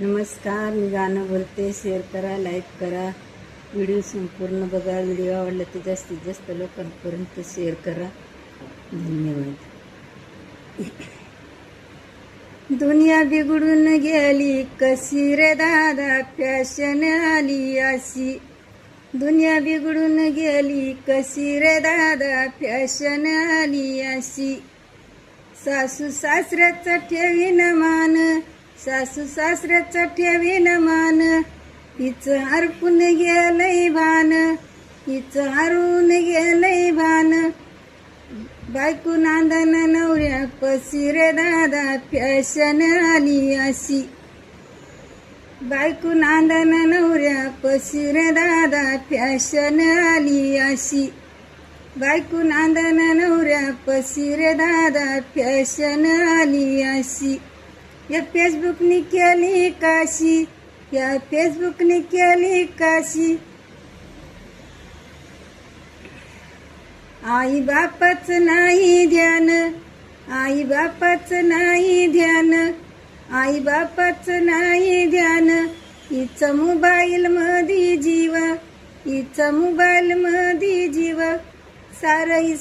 नमस्कार, मी गाणं बोलते. शेअर करा, लाईक करा, व्हिडिओ संपूर्ण बघा. व्हिडिओ आवडला तर जास्तीत जास्त लोकांपर्यंत शेअर करा. धन्यवाद. दुनिया बिघडून गेली कशी रे दादा, फॅशन आली अशी. दुनिया बिघडून गेली कशी रे दादा, फॅशन आली अशी. सासू सासऱ्याचं ठेवीन मान, सासू सासऱ्याचं ठेवीन मान. हिचं हरपून गेलंय भान, हिचं हरून गेलंय भान. बायको नांदन नवऱ्या पशी रे दादा, फॅशन आली अशी. बायको नांदन नवऱ्या पशी रे दादा, फॅशन आली अशी. बायको नांदन नवऱ्या पशी रे दादा, फॅशन आली अशी. या फेसबुकने केली काशी, या फेसबुकने केली काशी. आई बापाचं नाही ध्यान, आई बापाचं नाही ध्यान, आई बापाचं नाही ध्यान. हिचा मोबाईल मध्ये जीव, हिचा मोबाईल मध्ये जीव. सारं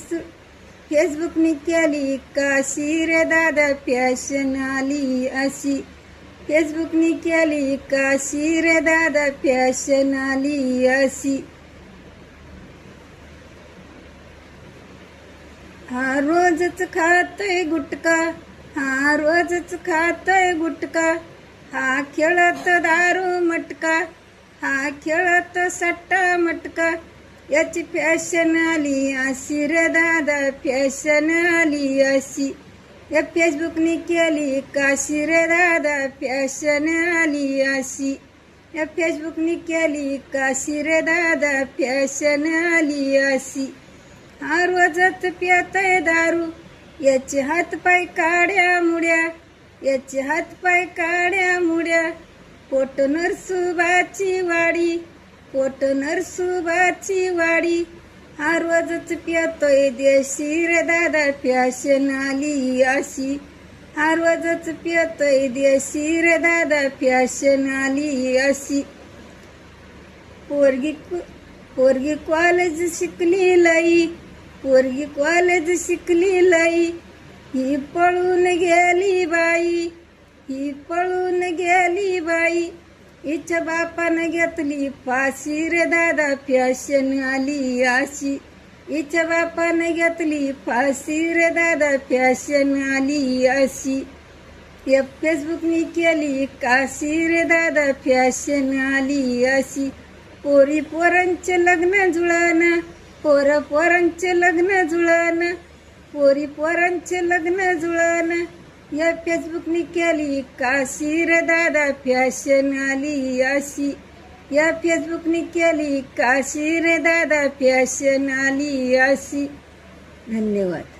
फेसबुकने केली काशी रे दादा, फॅशन आली अशी. फेसबुकने केली काशी रे दादा, फॅशन आली अशी. हा रोजच खातोय गुटका, हा रोजच खातोय गुटका. हा खेळत दारू मटका, हा खेळत सट्टा मटका. याची फॅशन आली अशी रे दादा, फॅशन आली अशी. या फेसबुकने केली काशी रे दादा, फॅशन आली अशी. या फेसबुकने केली काशी रे दादा, फॅशन आली अशी. हा रोजच पितोय दारू, याचे हातपाय काड्या मुड्या, याचे हातपाय काड्या मुड्या. पोट नरसुबाची वाडी, पोट नरसुबाची वाडी. हा रोजच पितोय देशी रे दादा, फॅशन आली अशी. हा रोजच पितोय देशी रे दादा, फॅशन आली अशी. पोरगी कॉलेज शिकली लई, पोरगी कॉलेज शिकली लई. ही पळून गेली बाई, ही पळून गेली बाई. हिच्या बापानं घेतली फाशी रे दादा, फॅशन आली अशी. हिच्या बापानं घेतली फाशी रे दादा, फॅशन आली अशी. या फेसबुकने केली काशी रे दादा, फॅशन आली अशी. पोरी पोरांचे लग्न जुळाना, पोरं पोरांचे लग्न जुळाना, पोरी पोरांचे लग्न जुळाना. या फेसबुकने केली काशी रे दादा, फॅशन आली अशी. या फेसबुकने केली काशी रे दादा, फॅशन आली अशी. धन्यवाद.